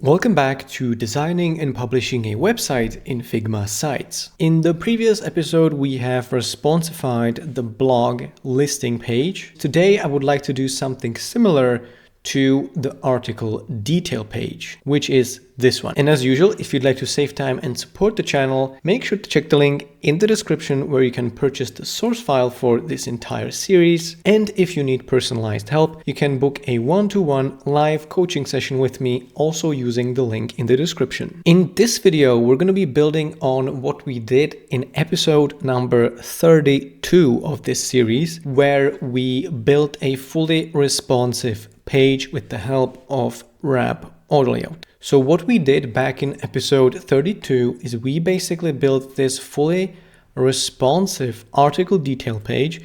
Welcome back to designing and publishing a website in Figma Sites. In the previous episode, we have responsified the blog listing page. Today, I would like to do something similar to the article detail page, which is this one. And as usual, if you'd like to save time and support the channel, make sure to check the link in the description where you can purchase the source file for this entire series. And if you need personalized help, you can book a one-to-one live coaching session with me, also using the link in the description. In this video, we're going to be building on what we did in episode number 32 of this series, where we built a fully responsive page with the help of wrap autolayout. So what we did back in episode 32 is we basically built this fully responsive article detail page,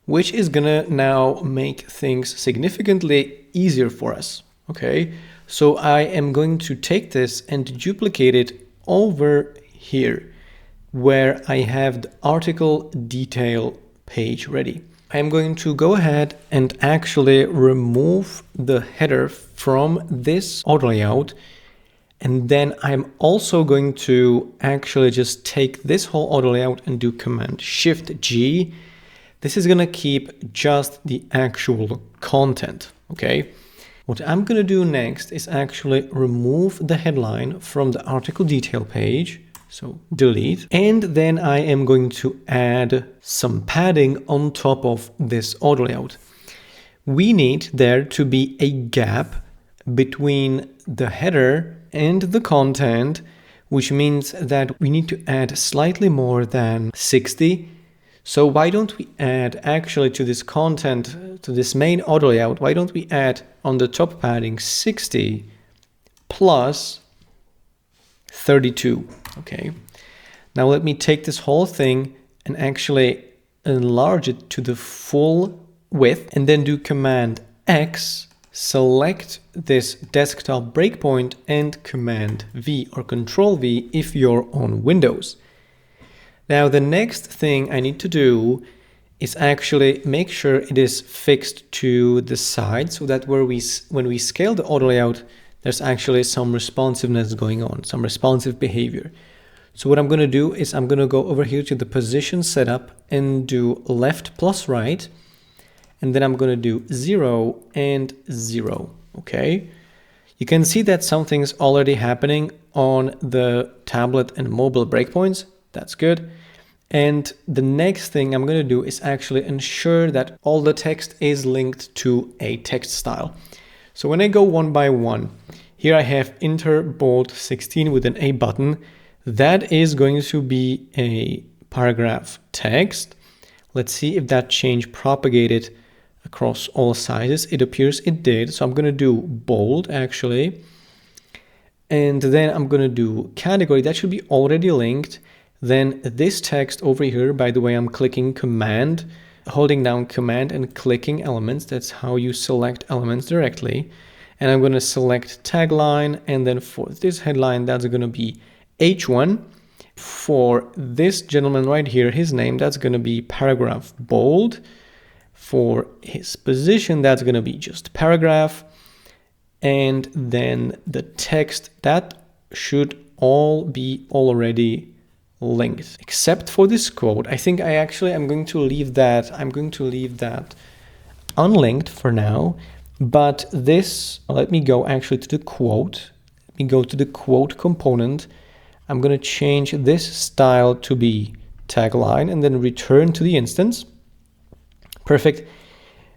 which is gonna now make things significantly easier for us. Okay, so I am going to take this and duplicate it over here where I have the article detail page ready. I'm going to go ahead and actually remove the header from this auto layout. And then I'm also going to actually just take this whole auto layout and do Command Shift G. This is going to keep just the actual content. Okay. What I'm going to do next is actually remove the headline from the article detail page. So delete. And then I am going to add some padding on top of this auto layout. We need there to be a gap between the header and the content, which means that we need to add slightly more than 60. So why don't we add actually to this content, to this main auto layout, why don't we add on the top padding 60 plus 32. Okay, now let me take this whole thing and actually enlarge it to the full width and then do Command X, select this desktop breakpoint and Command V or Control V if you're on Windows. Now the next thing I need to do is actually make sure it is fixed to the side so that when we scale the auto layout, there's actually some responsiveness going on, some responsive behavior. So what I'm going to do is I'm going to go over here to the position setup and do left plus right. And then I'm going to do 0 and 0. Okay. You can see that something's already happening on the tablet and mobile breakpoints. That's good. And the next thing I'm going to do is actually ensure that all the text is linked to a text style. So when I go one by one, here I have Enter Bold 16 with an A button. That is going to be a paragraph text. Let's see if that change propagated across all sizes. It appears it did. So I'm going to do bold actually. And then I'm going to do category. That should be already linked. Then this text over here, by the way, I'm clicking Command, holding down Command and clicking elements. That's how you select elements directly. And I'm going to select tagline. And then for this headline, that's going to be H1. For this gentleman right here, his name, that's going to be paragraph bold. For his position, that's going to be just paragraph. And then the text, that should all be already linked, except for this quote. I think I'm going to leave that unlinked for now. But this, let me go actually to the quote. Let me go to the quote component. I'm going to change this style to be tagline and then return to the instance. Perfect.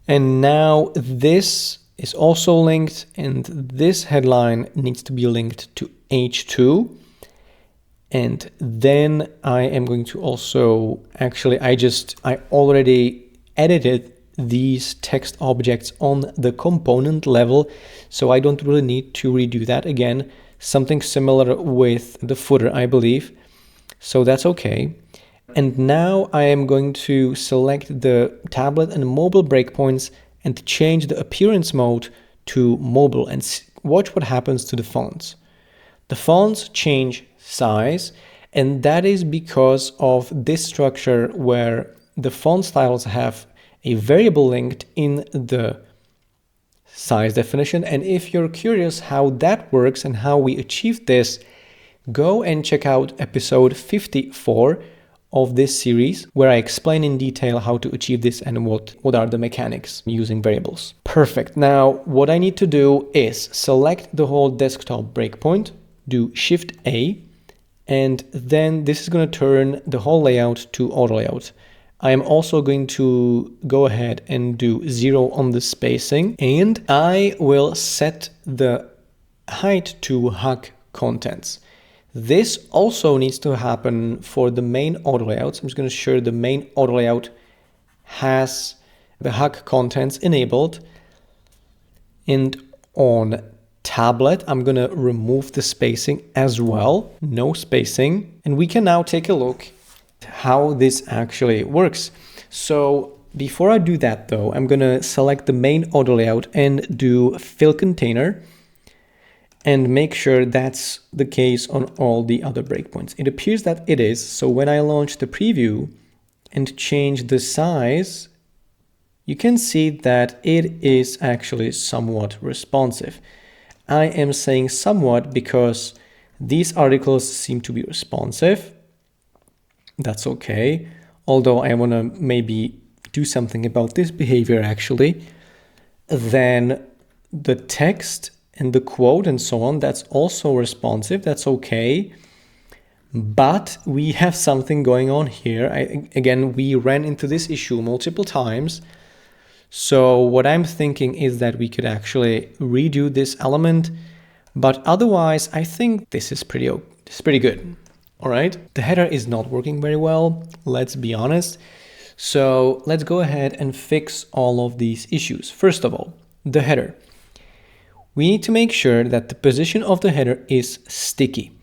And now this is also linked and this headline needs to be linked to H2. And then I am going to also, actually, I already edited these text objects on the component level, so I don't really need to redo that again. Something similar with the footer, I believe. So that's okay. And now I am going to select the tablet and mobile breakpoints and change the appearance mode to mobile and watch what happens to the fonts. The fonts change size, and that is because of this structure where the font styles have a variable linked in the size definition. And if you're curious how that works and how we achieved this, go and check out episode 54 of this series, where I explain in detail how to achieve this and what are the mechanics using variables. Perfect. Now, what I need to do is select the whole desktop breakpoint, do Shift A, and then this is going to turn the whole layout to auto layout. I am also going to go ahead and do 0 on the spacing, and I will set the height to HUC contents. This also needs to happen for the main auto layouts. I'm just going to show the main auto layout has the HUC contents enabled. And on tablet, I'm going to remove the spacing as well. No spacing. And we can now take a look at how this actually works. So before I do that though, I'm going to select the main auto layout and do fill container, and make sure that's the case on all the other breakpoints. It appears that it is. So when I launch the preview and change the size, you can see that it is actually somewhat responsive. I am saying somewhat because these articles seem to be responsive. That's okay. Although I want to maybe do something about this behavior actually. Then the text and the quote and so on, that's also responsive. That's okay. But we have something going on here. Again, we ran into this issue multiple times. So what I'm thinking is that we could actually redo this element. But otherwise, I think this is pretty good. All right. The header is not working very well. Let's be honest. So let's go ahead and fix all of these issues. First of all, the header. We need to make sure that the position of the header is sticky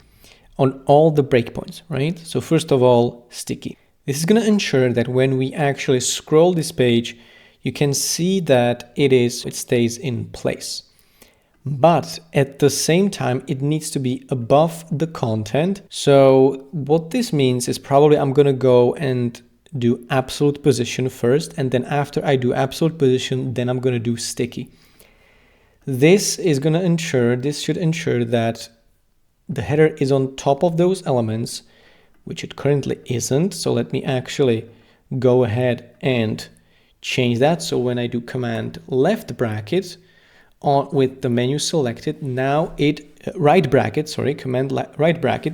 on all the breakpoints, right? So first of all, sticky. This is going to ensure that when we actually scroll this page, you can see that it stays in place. But at the same time, it needs to be above the content. So what this means is probably I'm going to go and do absolute position first. And then after I do absolute position, then I'm going to do sticky. This should ensure that the header is on top of those elements, which it currently isn't. So let me actually go ahead and change that. So when I do command left bracket on with the menu selected, now right bracket,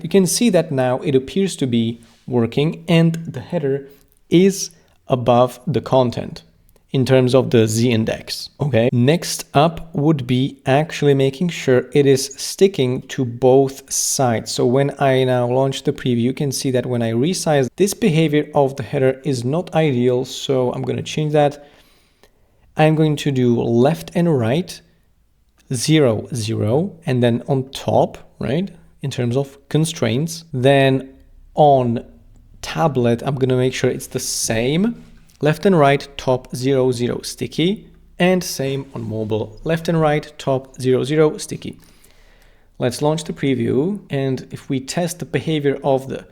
you can see that now it appears to be working and the header is above the content in terms of the Z index. Okay. Next up would be actually making sure it is sticking to both sides. So when I now launch the preview, you can see that when I resize, this behavior of the header is not ideal. So I'm going to change that. I'm going to do left and right, 0, 0, and then on top, right, in terms of constraints. Then on tablet, I'm going to make sure it's the same. Left and right, top 0, 0, sticky. And same on mobile, left and right, top 0, 0, sticky. Let's launch the preview. And if we test the behavior of the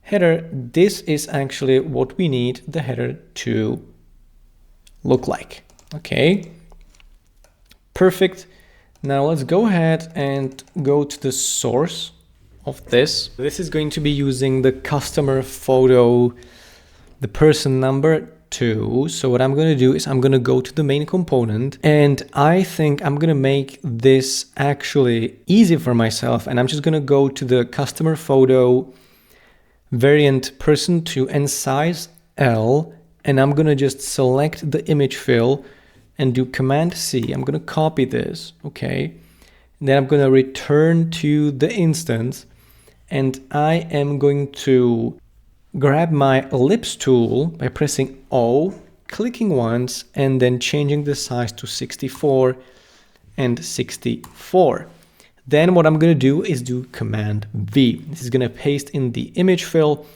header, this is actually what we need the header to look like. Okay, perfect. Now let's go ahead and go to the source of this. This is going to be using the customer photo, the person number 2. So what I'm going to do is I'm going to go to the main component, and I think I'm going to make this actually easy for myself. And I'm just going to go to the customer photo variant person 2 and size L. And I'm going to just select the image fill and do command C. I'm going to copy this. Okay. And then I'm going to return to the instance, and I am going to grab my ellipse tool by pressing O, clicking once, and then changing the size to 64 and 64. Then what I'm going to do is do command V. This is going to paste in the image fill.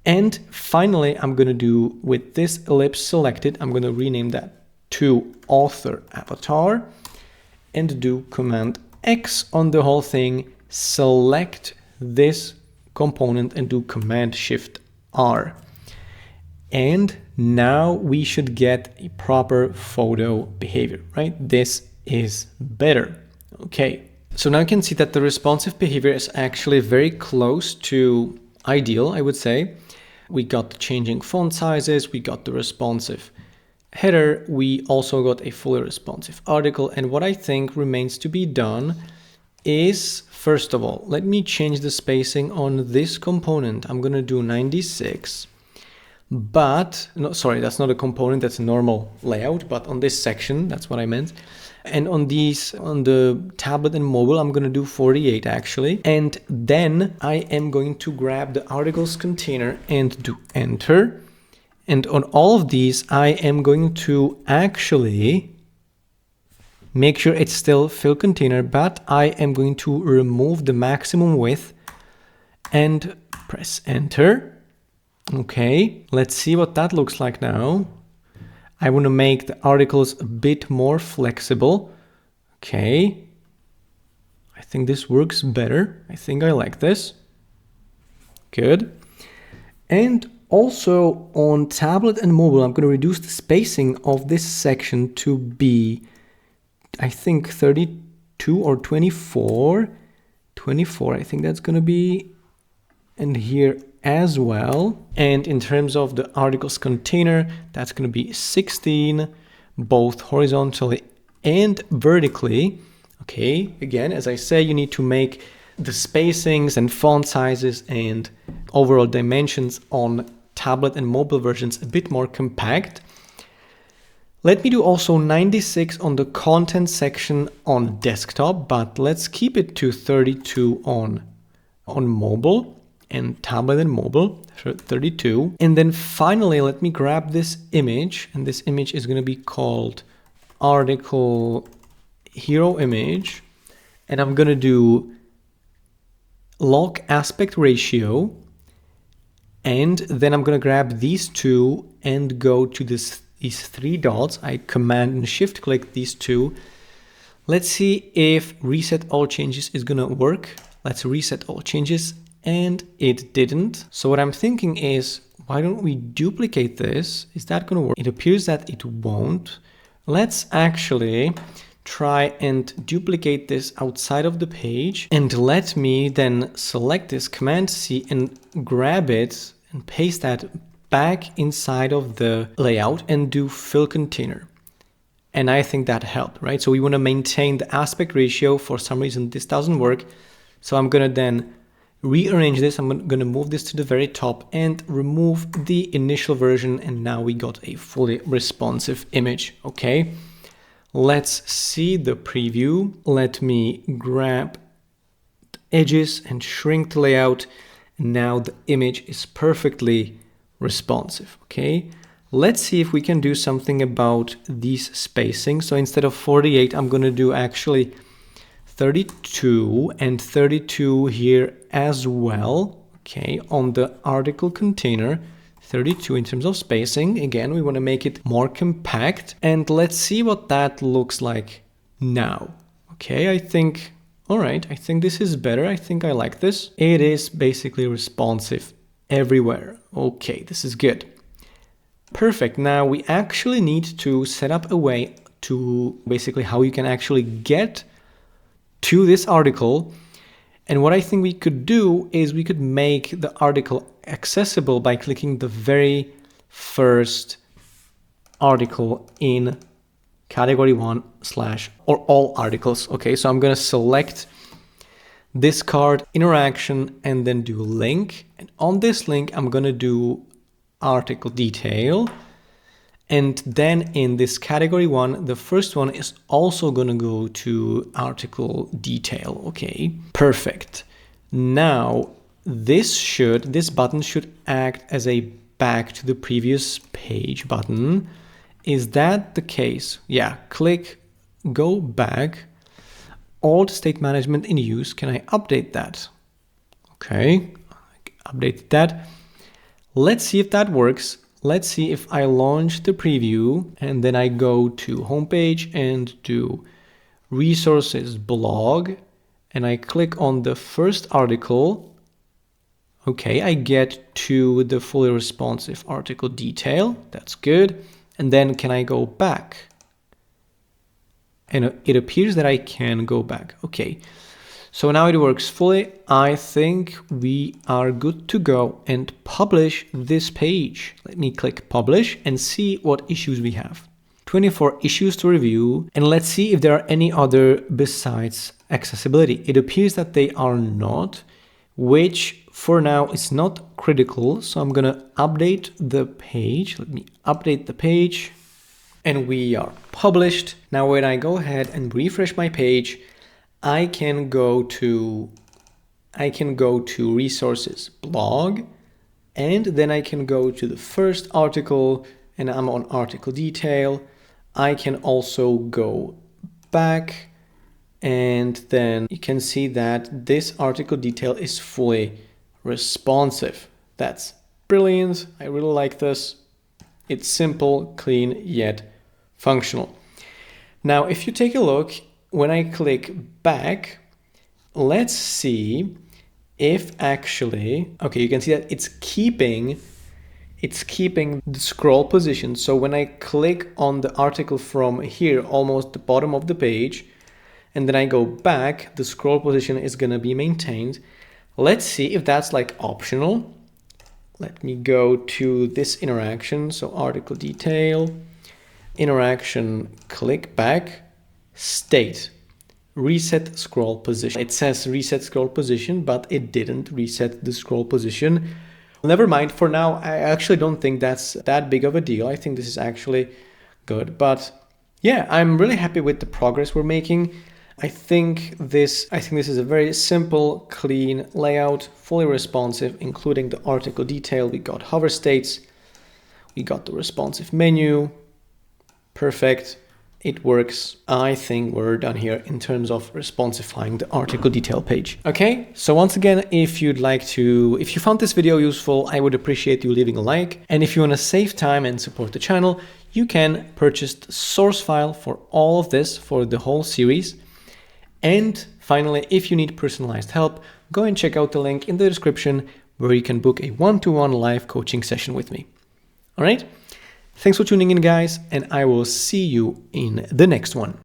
And finally, I'm going to do, with this ellipse selected, I'm going to rename that to author avatar and do command X on the whole thing, select this component and do command shift R. And now we should get a proper photo behavior, right? This is better. Okay, so now you can see that the responsive behavior is actually very close to ideal, I would say. We got the changing font sizes, we got the responsive header, we also got a fully responsive article. And what I think remains to be done is, first of all, let me change the spacing on this component. I'm going to do 96. But, no, sorry, that's not a component, that's a normal layout, but on this section, that's what I meant. And on these, on the tablet and mobile, I'm going to do 48 actually. And then I am going to grab the articles container and do enter. And on all of these, I am going to actually make sure it's still fill container, but I am going to remove the maximum width and press enter. Okay, let's see what that looks like now. I want to make the articles a bit more flexible. Okay, I think this works better. I think I like this. Good. And also on tablet and mobile, I'm going to reduce the spacing of this section to be, I think, 32 or 24. 24, I think that's going to be, and here as well. And in terms of the articles container, that's going to be 16, both horizontally and vertically. Okay, again, as I say, you need to make the spacings and font sizes and overall dimensions on tablet and mobile versions a bit more compact. Let me do also 96 on the content section on desktop, but let's keep it to 32 on mobile and tablet and mobile, 32. And then finally, let me grab this image, and this image is going to be called article hero image. And I'm going to do log aspect ratio. And then I'm going to grab these two and go to these three dots. I command and shift click these two. Let's see if reset all changes is going to work. Let's reset all changes. And it didn't. So what I'm thinking is, why don't we duplicate this? Is that going to work? It appears that it won't. Let's actually try and duplicate this outside of the page. And let me then select this Command C and grab it and paste that back inside of the layout and do fill container. And I think that helped, right? So we want to maintain the aspect ratio. For some reason, this doesn't work. So I'm going to then rearrange this. I'm going to move this to the very top and remove the initial version. And now we got a fully responsive image. Okay, let's see the preview. Let me grab the edges and shrink the layout. Now the image is perfectly responsive. Okay, let's see if we can do something about these spacing. So instead of 48, I'm going to do actually 32 and 32 here as well. Okay, on the article container, 32 in terms of spacing. Again, we want to make it more compact, and let's see what that looks like now. Okay, I think, all right, I think this is better. I think I like this. It is basically responsive everywhere. Okay, this is good. Perfect. Now we actually need to set up a way to basically how you can actually get to this article. And what I think we could do is we could make the article accessible by clicking the very first article in category 1/ or all articles. Okay, so I'm going to select this card interaction and then do link. And on this link, I'm going to do article detail. And then in this category 1, the first one is also going to go to article detail. Okay, perfect. Now this button should act as a back to the previous page button. Is that the case? Yeah, click, go back. Alt state management in use. Can I update that? Okay, update that. Let's see if that works. Let's see if I launch the preview and then I go to homepage and do resources blog and I click on the first article. Okay, I get to the fully responsive article detail. That's good. And then can I go back? and it appears that I can go back. Okay, so now it works fully. I think we are good to go and publish this page. Let me click publish and see what issues we have. 24 issues to review, and let's see if there are any other besides accessibility. It appears that they are not, which for now is not critical. So I'm gonna update the page. Let me update the page, and we are published. Now when I go ahead and refresh my page, I can go to resources, blog, and then I can go to the first article, and I'm on article detail. I can also go back, and then you can see that this article detail is fully responsive. That's brilliant. I really like this. It's simple, clean, yet functional. Now, if you take a look, when I click back, let's see if actually, okay, you can see that it's keeping the scroll position. So when I click on the article from here, almost the bottom of the page, and then I go back, the scroll position is going to be maintained. Let's see if that's like optional. Let me go to this interaction. So article detail, interaction, click back, state, reset scroll position. It says reset scroll position, but it didn't reset the scroll position. Never mind, for now, I actually don't think that's that big of a deal. I think this is actually good. But yeah, I'm really happy with the progress we're making. I think this is a very simple, clean layout, fully responsive, including the article detail. We got hover states, we got the responsive menu. Perfect. It works. I think we're done here in terms of responsifying the article detail page. Okay, so once again, if you found this video useful, I would appreciate you leaving a like. And if you want to save time and support the channel, you can purchase the source file for all of this, for the whole series. And finally, if you need personalized help, go and check out the link in the description where you can book a one-to-one live coaching session with me. All right. Thanks for tuning in, guys, and I will see you in the next one.